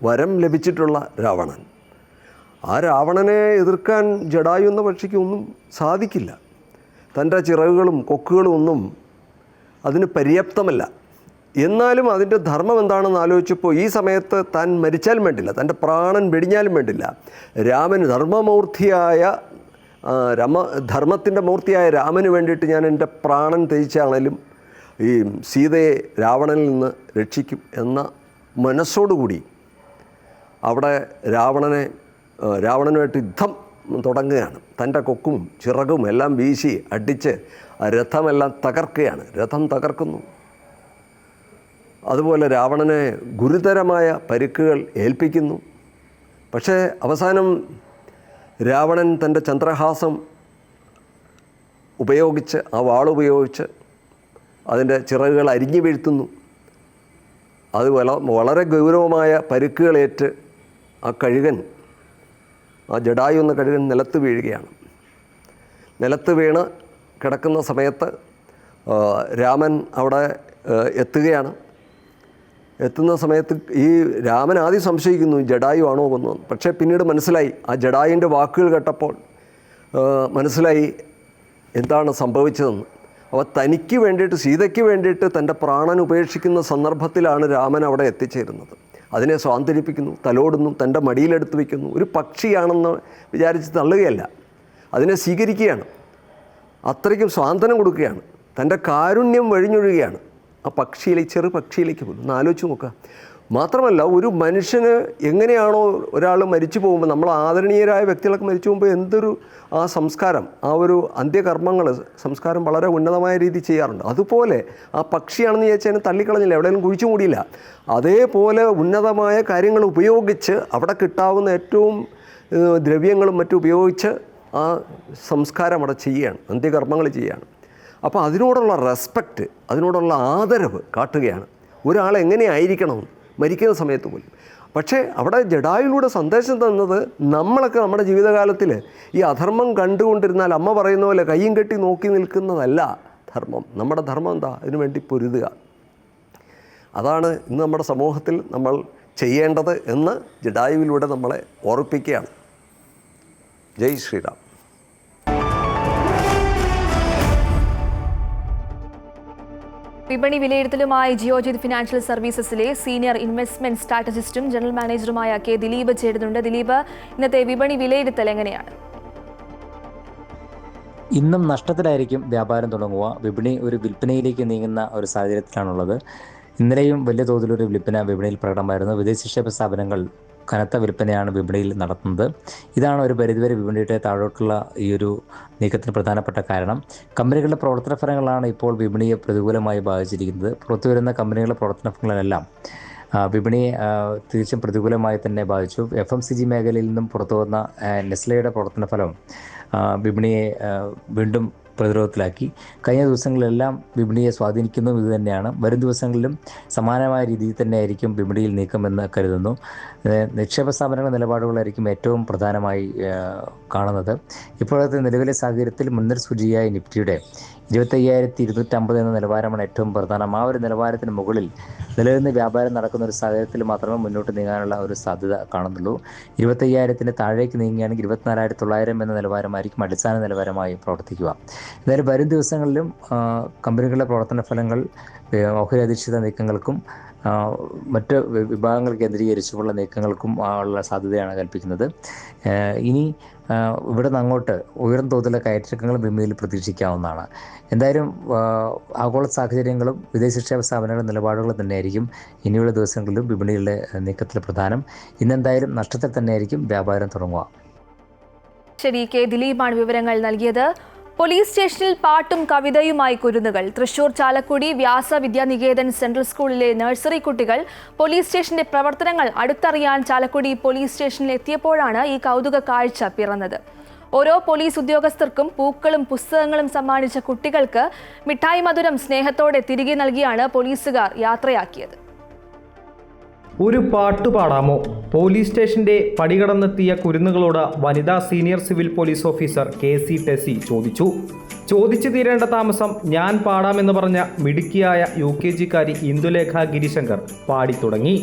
വരം ലഭിച്ചിട്ടുള്ള രാവണൻ, ആ രാവണനെ എതിർക്കാൻ ജടായു എന്ന പക്ഷിക്ക് ഒന്നും സാധിക്കില്ല. തൻ്റെ ചിറകുകളും കൊക്കുകളും ഒന്നും അതിന് പര്യാപ്തമല്ല. എന്നാലും അതിൻ്റെ ധർമ്മം എന്താണെന്ന് ആലോചിച്ചപ്പോൾ ഈ സമയത്ത് താൻ മരിച്ചാലും വേണ്ടില്ല, തൻ്റെ പ്രാണൻ വെടിഞ്ഞാലും വേണ്ടില്ല, രാമന് ധർമ്മത്തിൻ്റെ മൂർത്തിയായ രാമന് വേണ്ടിയിട്ട് ഞാൻ എൻ്റെ പ്രാണൻ ത്യജിച്ചാണെങ്കിലും ഈ സീതയെ രാവണനിൽ നിന്ന് രക്ഷിക്കും എന്ന മനസ്സോടുകൂടി അവിടെ രാവണനുമായിട്ട് യുദ്ധം തുടങ്ങുകയാണ്. തൻ്റെ കൊക്കും ചിറകും എല്ലാം വീശി അടിച്ച് ആ രഥമെല്ലാം തകർക്കുകയാണ്. രഥം തകർക്കുന്നു. അതുപോലെ രാവണനെ ഗുരുതരമായ പരിക്കുകൾ ഏൽപ്പിക്കുന്നു. പക്ഷേ അവസാനം രാവണൻ തൻ്റെ ചന്ദ്രഹാസം ഉപയോഗിച്ച്, ആ വാളുപയോഗിച്ച് അതിൻ്റെ ചിറകുകൾ അരിഞ്ഞു വീഴ്ത്തുന്നു. അത് വളരെ ഗൗരവമായ പരിക്കുകളേറ്റ് ആ കഴുകൻ, ആ ജടായു എന്ന കഴുകൻ നിലത്ത് വീഴുകയാണ്. നിലത്ത് വീണ് കിടക്കുന്ന സമയത്ത് രാമൻ അവിടെ എത്തുകയാണ്. എത്തുന്ന സമയത്ത് ഈ രാമൻ ആദ്യം സംശയിക്കുന്നു ജടായു ആണോ കൊന്നത്. പക്ഷേ പിന്നീട് മനസ്സിലായി, ആ ജടായുവിൻ്റെ വാക്കുകൾ കേട്ടപ്പോൾ മനസ്സിലായി എന്താണ് സംഭവിച്ചതെന്ന്. അപ്പോൾ തനിക്ക് വേണ്ടിയിട്ട്, സീതയ്ക്ക് വേണ്ടിയിട്ട് തൻ്റെ പ്രാണൻ ഉപേക്ഷിക്കുന്ന സന്ദർഭത്തിലാണ് രാമൻ അവിടെ എത്തിച്ചേരുന്നത്. അതിനെ സ്വാന്തനിപ്പിക്കുന്നു, തലോടുന്നു, തൻ്റെ മടിയിലെടുത്ത് വയ്ക്കുന്നു. ഒരു പക്ഷിയാണെന്ന് വിചാരിച്ച് തള്ളുകയല്ല, അതിനെ സ്വീകരിക്കുകയാണ്, അത്രയ്ക്കും സ്വാതന്ത്ര്യം കൊടുക്കുകയാണ്, തൻ്റെ കാരുണ്യം വഴിഞ്ഞൊഴുകയാണ് ആ പക്ഷിയിലേക്ക്, ചെറു പക്ഷിയിലേക്ക് പോലും. ഒന്ന് ആലോചിച്ച് നോക്കുക. മാത്രമല്ല, ഒരു മനുഷ്യന് എങ്ങനെയാണോ ഒരാൾ മരിച്ചു പോകുമ്പോൾ, നമ്മൾ ആദരണീയരായ വ്യക്തികളൊക്കെ മരിച്ചു പോകുമ്പോൾ എന്തൊരു ആ സംസ്കാരം, ആ ഒരു അന്ത്യകർമ്മങ്ങൾ, സംസ്കാരം വളരെ ഉന്നതമായ രീതിയിൽ ചെയ്യാറുണ്ട്. അതുപോലെ ആ പക്ഷിയാണെന്ന് ചോദിച്ചാൽ തള്ളിക്കളഞ്ഞില്ല, എവിടെയെങ്കിലും കുഴിച്ചു മൂടിയില്ല. അതേപോലെ ഉന്നതമായ കാര്യങ്ങൾ ഉപയോഗിച്ച് അവിടെ കിട്ടാവുന്ന ഏറ്റവും ദ്രവ്യങ്ങളും മറ്റും ഉപയോഗിച്ച് ആ സംസ്കാരം അവിടെ ചെയ്യുകയാണ്, അന്ത്യകർമ്മങ്ങൾ ചെയ്യുകയാണ്. അപ്പോൾ അതിനോടുള്ള റെസ്പെക്റ്റ്, അതിനോടുള്ള ആദരവ് കാട്ടുകയാണ്. ഒരാൾ എങ്ങനെയായിരിക്കണം മരിക്കുന്ന സമയത്ത് പോലും. പക്ഷേ അവിടെ ജഡായുവിലൂടെ സന്ദേശം തന്നത്, നമ്മളൊക്കെ നമ്മുടെ ജീവിതകാലത്തിൽ ഈ അധർമ്മം കണ്ടുകൊണ്ടിരുന്നാൽ അമ്മ പറയുന്ന പോലെ കയ്യും കെട്ടി നോക്കി നിൽക്കുന്നതല്ല ധർമ്മം. നമ്മുടെ ധർമ്മം എന്താ? അതിനുവേണ്ടി പൊരുതുക. അതാണ് ഇന്ന് നമ്മുടെ സമൂഹത്തിൽ നമ്മൾ ചെയ്യേണ്ടത് എന്ന് ജഡായുവിലൂടെ നമ്മളെ ഓർപ്പിക്കുകയാണ്. ജയ് ശ്രീറാം. വിപണി വിലയിരുത്തലുമായി ജിയോജിത് ഫിനാൻഷ്യൽ സർവീസസിലെ സീനിയർ ഇൻവെസ്റ്റ്മെന്റ് സ്ട്രാറ്റജിസ്റ്റും ജനറൽ മാനേജറുമായ കെ ദിലീപ് ചേരുന്നുണ്ട്. ദിലീപ്, ഇന്നത്തെ വിപണി വിലയിരുത്തൽ എങ്ങനെയാണ്? ഇന്നും നഷ്ടത്തിലായിരിക്കും വ്യാപാരം തുടങ്ങുക. വിപണി ഒരു വിൽപ്പനയിലേക്ക് നീങ്ങുന്ന ഒരു സാഹചര്യത്തിലാണുള്ളത്. ഇന്നലെയും വലിയ തോതിലൊരു വിപണിയിൽ പ്രകടമായിരുന്നു. വിദേശ നിക്ഷേപ സ്ഥാപനങ്ങൾ കനത്ത വിൽപ്പനയാണ് വിപണിയിൽ നടത്തുന്നത്. ഇതാണ് ഒരു പരിധിവരെ വിപണിയുടെ താഴോട്ടുള്ള ഈ ഒരു നീക്കത്തിന് പ്രധാനപ്പെട്ട കാരണം. കമ്പനികളുടെ പ്രവർത്തന ഫലങ്ങളാണ് ഇപ്പോൾ വിപണിയെ പ്രതികൂലമായി ബാധിച്ചിരിക്കുന്നത്. പുറത്തുവരുന്ന കമ്പനികളുടെ പ്രവർത്തന ഫലങ്ങളെല്ലാം വിപണിയെ തീർച്ചയായും പ്രതികൂലമായി തന്നെ ബാധിച്ചു. FMCG മേഖലയിൽ നിന്നും പുറത്തു വന്ന നെസ്ലയുടെ പ്രവർത്തന ഫലം വിപണിയെ വീണ്ടും പ്രതിരോധത്തിലാക്കി. കഴിഞ്ഞ ദിവസങ്ങളിലെല്ലാം വിപണിയെ സ്വാധീനിക്കുന്നതും ഇതുതന്നെയാണ്. വരും ദിവസങ്ങളിലും സമാനമായ രീതിയിൽ തന്നെയായിരിക്കും വിപണിയിൽ നീക്കമെന്ന് കരുതുന്നു. നിക്ഷേപ സ്ഥാപനങ്ങളുടെ നിലപാടുകളായിരിക്കും ഏറ്റവും പ്രധാനമായി കാണുന്നത്. ഇപ്പോഴത്തെ നിലവിലെ സാഹചര്യത്തിൽ മുൻനിര സൂചികയായ നിഫ്റ്റിയുടെ 25,250 എന്ന നിലവാരമാണ് ഏറ്റവും പ്രധാനം. ആ ഒരു നിലവാരത്തിന് മുകളിൽ നിലനിന്ന് വ്യാപാരം നടക്കുന്ന ഒരു സാഹചര്യത്തിൽ മാത്രമേ മുന്നോട്ട് നീങ്ങാനുള്ള ഒരു സാധ്യത കാണുന്നുള്ളൂ. 25,000 താഴേക്ക് നീങ്ങുകയാണെങ്കിൽ 24,900 എന്ന നിലവാരമായിരിക്കും അടിസ്ഥാന നിലവാരമായി പ്രവർത്തിക്കുക. എന്തായാലും വരും ദിവസങ്ങളിലും കമ്പനികളുടെ പ്രവർത്തന ഫലങ്ങൾ ഓഹരി അധിഷ്ഠിത നീക്കങ്ങൾക്കും മറ്റ് വിഭാഗങ്ങൾ കേന്ദ്രീകരിച്ചുള്ള നീക്കങ്ങൾക്കും ഉള്ള സാധ്യതയാണ് കൽപ്പിക്കുന്നത്. ഇനി ഇവിടെ നിന്ന് അങ്ങോട്ട് ഉയർന്ന തോതിലുള്ള കയറ്റിറക്കങ്ങളും വിപണിയിൽ പ്രതീക്ഷിക്കാവുന്നതാണ്. എന്തായാലും ആഗോള സാഹചര്യങ്ങളും വിദേശ നിക്ഷേപ സ്ഥാപനങ്ങളുടെ നിലപാടുകളും തന്നെയായിരിക്കും ഇനിയുള്ള ദിവസങ്ങളിലും വിപണിയുടെ നീക്കത്തിൽ പ്രധാനം. ഇന്നെന്തായാലും നഷ്ടത്തിൽ തന്നെയായിരിക്കും വ്യാപാരം തുടങ്ങുക. ശരി, കെ ദിലീപാണ് വിവരങ്ങൾ നൽകിയത്. പോലീസ് സ്റ്റേഷനിൽ പാട്ടും കവിതയുമായി കുരുന്നുകൾ. തൃശൂർ ചാലക്കുടി വ്യാസ വിദ്യാനികേതൻ സെൻട്രൽ സ്കൂളിലെ നഴ്സറി കുട്ടികൾ പോലീസ് സ്റ്റേഷന്റെ പ്രവർത്തനങ്ങൾ അടുത്തറിയാൻ ചാലക്കുടി പോലീസ് സ്റ്റേഷനിൽ എത്തിയപ്പോഴാണ് ഈ കൗതുക കാഴ്ച പിറന്നത്. ഓരോ പോലീസ് ഉദ്യോഗസ്ഥർക്കും പൂക്കളും പുസ്തകങ്ങളും സമ്മാനിച്ച കുട്ടികൾക്ക് മിഠായി മധുരം സ്നേഹത്തോടെ തിരികെ നൽകിയാണ് പോലീസുകാർ യാത്രയാക്കിയത്. ഒരു പാട്ടു പാടാമോ? പോലീസ് സ്റ്റേഷന്റെ പടികടന്നെത്തിയ കുരുന്നുകളോട് വനിതാ senior civil police officer KC Tessy ചോദിച്ചു. ചോദിച്ചു തീരേണ്ട താമസം ഞാൻ പാടാമെന്ന് പറഞ്ഞ മിടുക്കിയായ UKG-കാരി ഇന്ദുലേഖ ഗിരിശങ്കർ പാടിത്തുടങ്ങി.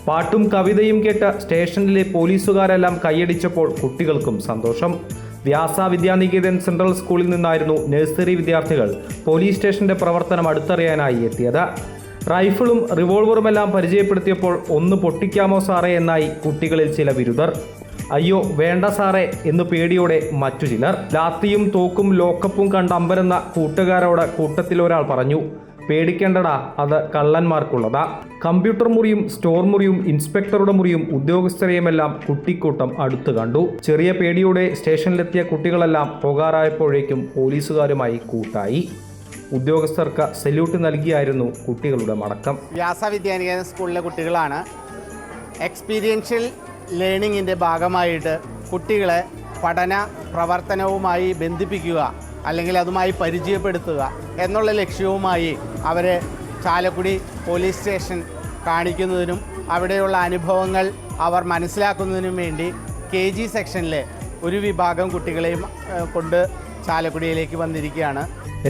പാട്ടും കവിതയും കേട്ട് സ്റ്റേഷനിലെ പോലീസുകാരെല്ലാം കൈയടിച്ചപ്പോൾ കുട്ടികൾക്കും സന്തോഷം. വ്യാസ വിദ്യാനികേതൻ സെൻട്രൽ സ്കൂളിൽ നിന്നായിരുന്നു നഴ്സറി വിദ്യാർത്ഥികൾ പോലീസ് സ്റ്റേഷന്റെ പ്രവർത്തനം അടുത്തറിയാനായി എത്തിയത്. റൈഫിളും റിവോൾവറുമെല്ലാം പരിചയപ്പെടുത്തിയപ്പോൾ ഒന്ന് പൊട്ടിക്കാമോ സാറേ എന്നായി കുട്ടികളിൽ ചില വിരുദ്ധർ. അയ്യോ വേണ്ട സാറേ എന്ന് പേടിയോടെ മറ്റു ചിലർ. ലാത്തിയും തോക്കും ലോക്കപ്പും കണ്ട് അമ്പരന്ന കൂട്ടുകാരോട് കൂട്ടത്തിലൊരാൾ പറഞ്ഞു, പേടിക്കേണ്ടടാ, അത് കള്ളന്മാർക്കുള്ളതാ. കമ്പ്യൂട്ടർ മുറിയും സ്റ്റോർ മുറിയും ഇൻസ്പെക്ടറുടെ മുറിയും ഉദ്യോഗസ്ഥരെയുമെല്ലാം കുട്ടിക്കൂട്ടം അടുത്ത് കണ്ടു. ചെറിയ പേടിയോടെ സ്റ്റേഷനിലെത്തിയ കുട്ടികളെല്ലാം പോകാറായപ്പോഴേക്കും പോലീസുകാരുമായി കൂട്ടായി. ഉദ്യോഗസ്ഥർക്ക് സല്യൂട്ട് നൽകിയായിരുന്നു കുട്ടികളുടെ മടക്കം. വ്യാസ വിദ്യാനികേതൻ സ്കൂളിലെ കുട്ടികളാണ്. എക്സ്പീരിയൻഷ്യൽ ലേണിങ്ങിൻ്റെ ഭാഗമായിട്ട് കുട്ടികളെ പഠന പ്രവർത്തനവുമായി ബന്ധിപ്പിക്കുക, അല്ലെങ്കിൽ അതുമായി പരിചയപ്പെടുത്തുക എന്നുള്ള ലക്ഷ്യവുമായി അവരെ ചാലക്കുടി പോലീസ് സ്റ്റേഷൻ കാണിക്കുന്നതിനും അവിടെയുള്ള അനുഭവങ്ങൾ അവർ മനസ്സിലാക്കുന്നതിനും വേണ്ടി KG സെക്ഷനിലെ ഒരു വിഭാഗം കുട്ടികളെയും കൊണ്ട് ചാലക്കുടിയിലേക്ക് വന്നിരിക്കുകയാണ്.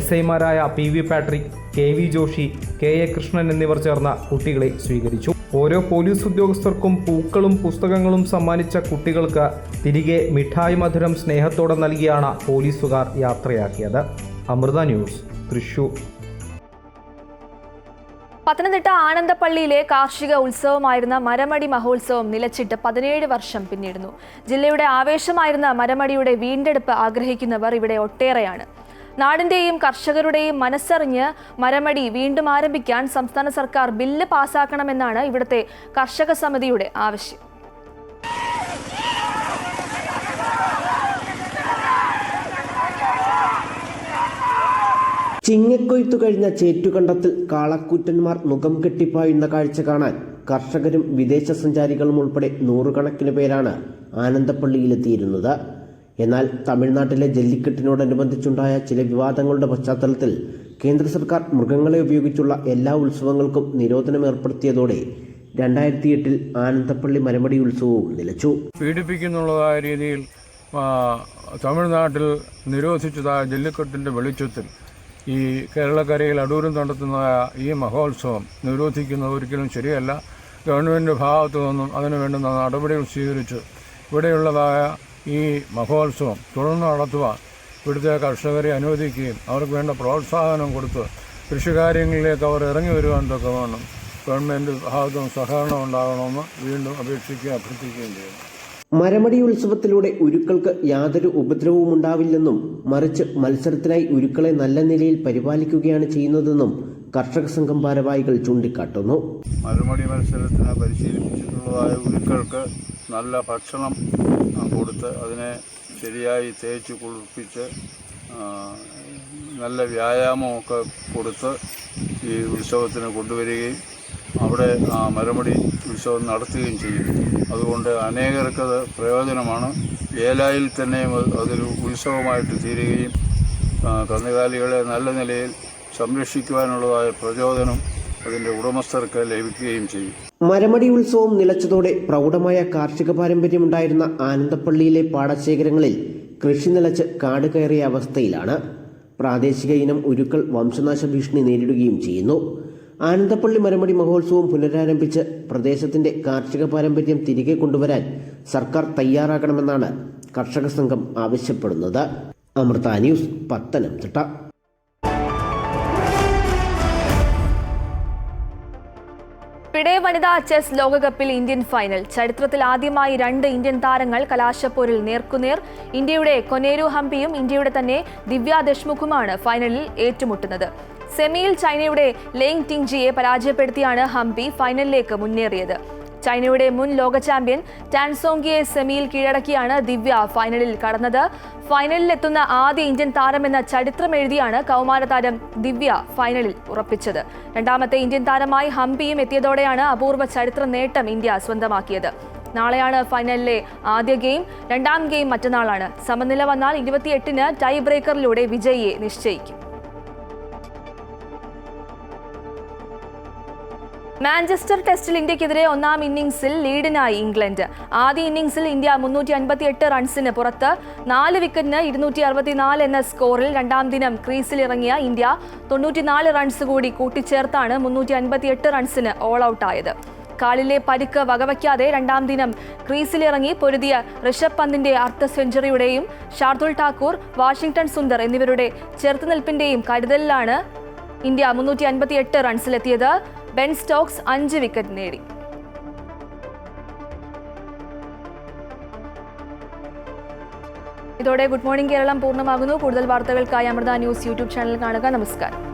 SIമാരായ PV Patrick, KV Joshi, KA Krishnan എന്നിവർ ചേർന്ന കുട്ടികളെ സ്വീകരിച്ചു. ഓരോ പോലീസ് ഉദ്യോഗസ്ഥർക്കും പൂക്കളും പുസ്തകങ്ങളും സമ്മാനിച്ച കുട്ടികൾക്ക് തിരികെ മിഠായി മധുരം സ്നേഹത്തോടെ നൽകിയാണ് പോലീസുകാർ യാത്രയാക്കിയത്. അമൃത ന്യൂസ്, തൃശൂർ. പത്തനംതിട്ട ആനന്ദപ്പള്ളിയിലെ കാർഷിക ഉത്സവമായിരുന്ന മരമടി മഹോത്സവം നിലച്ചിട്ട് 17 വർഷം പിന്നിടുന്നു. ജില്ലയുടെ ആവേശമായിരുന്ന മരമടിയുടെ വീണ്ടെടുപ്പ് ആഗ്രഹിക്കുന്നവർ ഇവിടെ ഒട്ടേറെയാണ്. നാടിന്റെയും കർഷകരുടെയും മനസ്സറിഞ്ഞ് മരമടി വീണ്ടും ആരംഭിക്കാൻ സംസ്ഥാന സർക്കാർ ബില്ല് പാസാക്കണമെന്നാണ് ഇവിടുത്തെ കർഷക സമിതിയുടെ ആവശ്യം. ചിങ്ങക്കൊയ്ത്തു കഴിഞ്ഞ ചേറ്റുകണ്ടത്തിൽ കാളക്കൂറ്റന്മാർ മുഖം കെട്ടിപ്പായുന്ന കാഴ്ച കാണാൻ കർഷകരും വിദേശ സഞ്ചാരികളും ഉൾപ്പെടെ നൂറുകണക്കിന് പേരാണ് ആനന്ദപ്പള്ളിയിലെത്തിയിരുന്നത്. എന്നാൽ തമിഴ്നാട്ടിലെ ജല്ലിക്കെട്ടിനോടനുബന്ധിച്ചുണ്ടായ ചില വിവാദങ്ങളുടെ പശ്ചാത്തലത്തിൽ കേന്ദ്ര സർക്കാർ മൃഗങ്ങളെ ഉപയോഗിച്ചുള്ള എല്ലാ ഉത്സവങ്ങൾക്കും നിരോധനം ഏർപ്പെടുത്തിയതോടെ 2008 ആനന്ദപ്പള്ളി മരമടി ഉത്സവവും നിലച്ചു. പീഡിപ്പിക്കുന്നുള്ളതായ രീതിയിൽ തമിഴ്നാട്ടിൽ നിരോധിച്ചതായ ജല്ലിക്കെട്ടിൻ്റെ വെളിച്ചത്തിൽ ഈ കേരളക്കരയിൽ അടൂരം നടത്തുന്നതായ ഈ മഹോത്സവം നിരോധിക്കുന്നത് ഒരിക്കലും ശരിയല്ല. ഗവൺമെൻറ് ഭാഗത്തു നിന്നും അതിനു വേണ്ടുന്ന നടപടികൾ സ്വീകരിച്ച് ഇവിടെയുള്ളതായ ഈ മഹോത്സവം തുടർന്ന് നടത്തുവാൻ ഇവിടുത്തെ കർഷകരെ അനുവദിക്കുകയും അവർക്ക് വേണ്ട പ്രോത്സാഹനം കൊടുത്ത് കൃഷികാര്യങ്ങളിലേക്ക് അവർ ഇറങ്ങി വരുവാൻ തക്കവണ്ണം ഗവൺമെൻറ് ഭാഗത്തും സഹകരണം ഉണ്ടാകണമെന്ന് വീണ്ടും അപേക്ഷിക്കുകയും അഭ്യർത്ഥിക്കുകയും ചെയ്യുന്നു. മരമടി ഉത്സവത്തിലൂടെ ഉരുക്കൾക്ക് യാതൊരു ഉപദ്രവവും ഉണ്ടാവില്ലെന്നും മറിച്ച് മത്സരത്തിനായി ഉരുക്കളെ നല്ല നിലയിൽ പരിപാലിക്കുകയാണ് ചെയ്യുന്നതെന്നും കർഷക സംഘം ഭാരവാഹികൾ ചൂണ്ടിക്കാട്ടുന്നു. മരമടി മത്സരത്തിന് പരിശീലിപ്പിച്ചിട്ടുള്ളതായ ഉരുക്കൾക്ക് നല്ല ഭക്ഷണം കൊടുത്ത് അതിനെ ശരിയായി തേച്ച് കുളിപ്പിച്ച് നല്ല വ്യായാമമൊക്കെ കൊടുത്ത് ഈ ഉത്സവത്തിന് കൊണ്ടുവരികയും അവിടെ മരമടി ഉത്സവം നടത്തുകയും ചെയ്യും. അതുകൊണ്ട് അനേകർക്കത് പ്രയോജനമാണ്. ഏലായിൽ തന്നെ അതൊരു ഉത്സവമായിട്ട് തീരുകയും കന്നുകാലികളെ നല്ല നിലയിൽ സംരക്ഷിക്കുവാനുള്ളതായ പ്രചോദനം അതിൻ്റെ ഉടമസ്ഥർക്ക് ലഭിക്കുകയും ചെയ്യും. മരമടി ഉത്സവം നിലച്ചതോടെ പ്രൗഢമായ കാർഷിക പാരമ്പര്യമുണ്ടായിരുന്ന ആനന്ദപ്പള്ളിയിലെ പാടശേഖരങ്ങളിൽ കൃഷി നിലച്ച് കാട് കയറിയ അവസ്ഥയിലാണ്. പ്രാദേശിക ഇനം ഉരുക്കൾ വംശനാശ ഭീഷണി നേരിടുകയും ചെയ്യുന്നു. ആനന്ദപ്പള്ളി മരമടി മഹോത്സവം പുനരാരംഭിച്ച് പ്രദേശത്തിന്റെ കാർഷിക പാരമ്പര്യം തിരികെ കൊണ്ടുവരാൻ സർക്കാർ തയ്യാറാകണമെന്നാണ് കർഷക സംഘം ആവശ്യപ്പെടുന്നത്. അമൃത ന്യൂസ്, പത്തനംതിട്ട. ഫിഡെ വനിതാ ചെസ് ലോകകപ്പിൽ ഇന്ത്യൻ ഫൈനൽ. ചരിത്രത്തിൽ ആദ്യമായി 2 ഇന്ത്യൻ താരങ്ങൾ കലാശപ്പോരിൽ നേർക്കുനേർ. ഇന്ത്യയുടെ കൊനേരു ഹംപിയും ഇന്ത്യയുടെ തന്നെ ദിവ്യ ദേശ്മുഖുമാണ് ഫൈനലിൽ ഏറ്റുമുട്ടുന്നത്. സെമിയിൽ ചൈനയുടെ ലെങ് ടിങ്ജിയെ പരാജയപ്പെടുത്തിയാണ് ഹംപി ഫൈനലിലേക്ക് മുന്നേറിയത്. ചൈനയുടെ മുൻ ലോക ചാമ്പ്യൻ ടാൻസോങ്കിയെ സെമിയിൽ കീഴടക്കിയാണ് ദിവ്യ ഫൈനലിൽ കടന്നത്. ഫൈനലിലെത്തുന്ന ആദ്യ ഇന്ത്യൻ താരമെന്ന ചരിത്രം എഴുതിയാണ് കൗമാര താരം ദിവ്യ ഫൈനലിൽ ഉറപ്പിച്ചത്. രണ്ടാമത്തെ ഇന്ത്യൻ താരമായി ഹംപിയും എത്തിയതോടെയാണ് അപൂർവ ചരിത്ര നേട്ടം ഇന്ത്യ സ്വന്തമാക്കിയത്. നാളെയാണ് ഫൈനലിലെ ആദ്യ ഗെയിം. രണ്ടാം ഗെയിം മറ്റന്നാളാണ്. സമനില വന്നാൽ 28-ന് ടൈ ബ്രേക്കറിലൂടെ വിജയിയെ നിശ്ചയിക്കും. മാഞ്ചസ്റ്റർ ടെസ്റ്റിൽ ഇന്ത്യക്കെതിരെ 1-ാം ഇന്നിംഗ്സിൽ ലീഡിനായി ഇംഗ്ലണ്ട്. ആദ്യ ഇന്നിംഗ്സിൽ ഇന്ത്യ 358 റൺസിന് പുറത്ത് 4 വിക്കറ്റിന് 264 എന്ന സ്കോറിൽ രണ്ടാം ദിനം ക്രീസിലിറങ്ങിയ ഇന്ത്യ 94 റൺസ് കൂടി കൂട്ടിച്ചേർത്താണ് 358 റൺസിന് ഓൾ ഔട്ടായത്. കാലിലെ പരിക്ക് വകവയ്ക്കാതെ രണ്ടാം ദിനം ക്രീസിലിറങ്ങി പൊരുതിയ ഋഷഭ് പന്തിന്റെ അർദ്ധ സെഞ്ചുറിയുടെയും ഷാർദുൽ ഠാക്കൂർ, വാഷിംഗ്ടൺ സുന്ദർ എന്നിവരുടെ ചെറുത്തുനിൽപ്പിന്റെയും കരുതലിലാണ് ഇന്ത്യ 358 റൺസിലെത്തിയത്. ബെൻ സ്റ്റോക്സ് 5 വിക്കറ്റ് നേടി. ഇതോടെ ഗുഡ് മോർണിംഗ് കേരളം പൂർണ്ണമാകുന്നു. കൂടുതൽ വാർത്തകൾക്കായി അമൃത ന്യൂസ് യൂട്യൂബ് ചാനൽ കാണുക. നമസ്കാരം.